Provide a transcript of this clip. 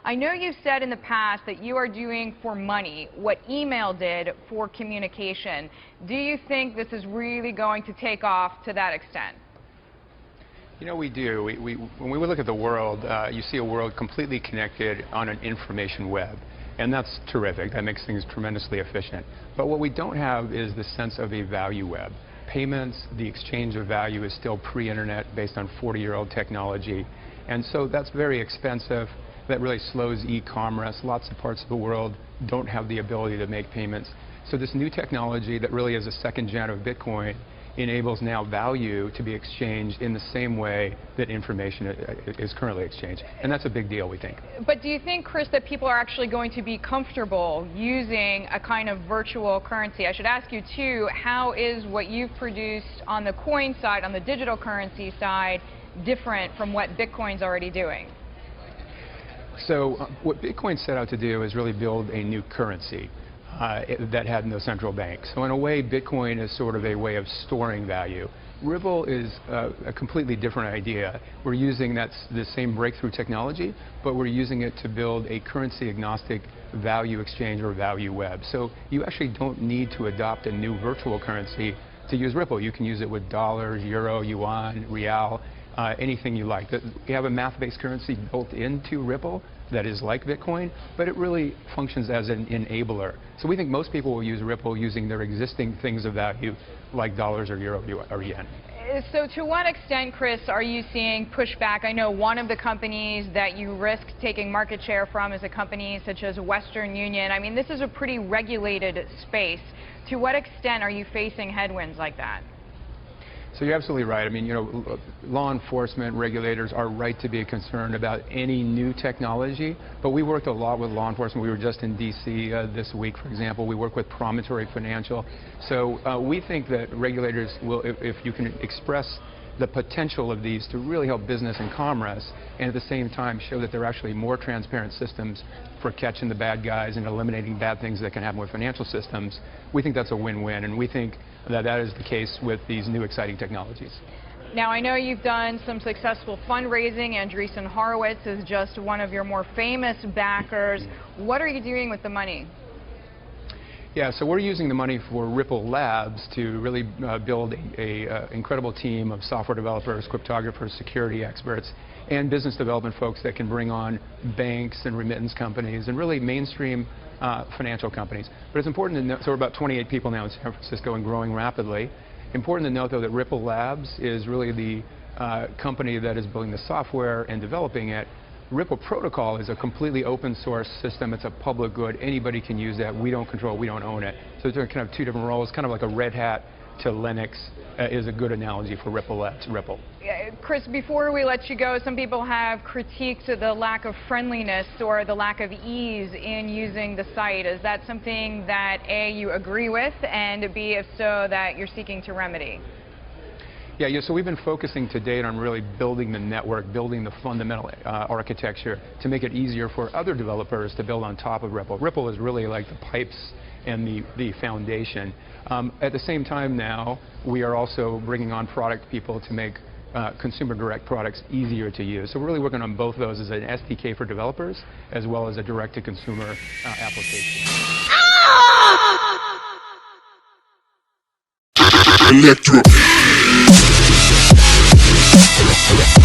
I know you've said in the past that you are doing for money what email did for communication. Do you think this is really going to take off to that extent? You know, we do. When we look at the world, you see a world completely connected on an information web. And that's terrific. That makes things tremendously efficient. But what we don't have is the sense of a value web. Payments, the exchange of value is still pre-internet based on 40-year-old technology. And so that's very expensive. That really slows e-commerce. Lots of parts of the world don't have the ability to make payments. So this new technology that really is a second gen of Bitcoin enables now value to be exchanged in the same way that information is currently exchanged. And that's a big deal, we think. But do you think, Chris, that people are actually going to be comfortable using a kind of virtual currency? I should ask you, too, how is what you've produced on the coin side, on the digital currency side, different from what Bitcoin's already doing? So what Bitcoin set out to do is really build a new currency that had no central bank. So in a way, Bitcoin is sort of a way of storing value. Ripple is a completely different idea. We're using the same breakthrough technology, but we're using it to build a currency-agnostic value exchange or value web. So you actually don't need to adopt a new virtual currency to use Ripple. You can use it with dollars, euro, yuan, real, anything you like. We have a math-based currency built into Ripple that is like Bitcoin, but it really functions as an enabler. So we think most people will use Ripple using their existing things of value, like dollars or euro or yen. So to what extent, Chris, are you seeing pushback? I know one of the companies that you risk taking market share from is a company such as Western Union. I mean, this is a pretty regulated space. To what extent are you facing headwinds like that? So you're absolutely right. I mean, you know, law enforcement regulators are right to be concerned about any new technology, but we worked a lot with law enforcement. We were just in D.C. This week, for example. We work with Promontory Financial. So we think that regulators will, if you can express the potential of these to really help business and commerce, and at the same time show that they're actually more transparent systems for catching the bad guys and eliminating bad things that can happen with financial systems, we think that's a win-win, and we think that that is the case with these new exciting technologies. Now, I know you've done some successful fundraising. Andreessen Horowitz is just one of your more famous backers. What are you doing with the money? Yeah, so we're using the money for Ripple Labs to really build an incredible team of software developers, cryptographers, security experts, and business development folks that can bring on banks and remittance companies and really mainstream financial companies. But it's important to note, so we're about 28 people now in San Francisco and growing rapidly. Important to note, though, that Ripple Labs is really the company that is building the software and developing it. Ripple Protocol is a completely open source system. It's a public good. Anybody can use that. We don't control, we don't own it. So they're kind of two different roles, kind of like a Red Hat to Linux is a good analogy for Ripple Labs. Ripple. Chris, before we let you go, some people have critiqued the lack of friendliness or the lack of ease in using the site. Is that something that A, you agree with, and B, if so, that you're seeking to remedy? Yeah, so we've been focusing to date on really building the network, building the fundamental architecture to make it easier for other developers to build on top of Ripple. Ripple is really like the pipes and the foundation. At the same time now, we are also bringing on product people to make consumer direct products easier to use. So we're really working on both of those as an SDK for developers as well as a direct-to-consumer application. Electro.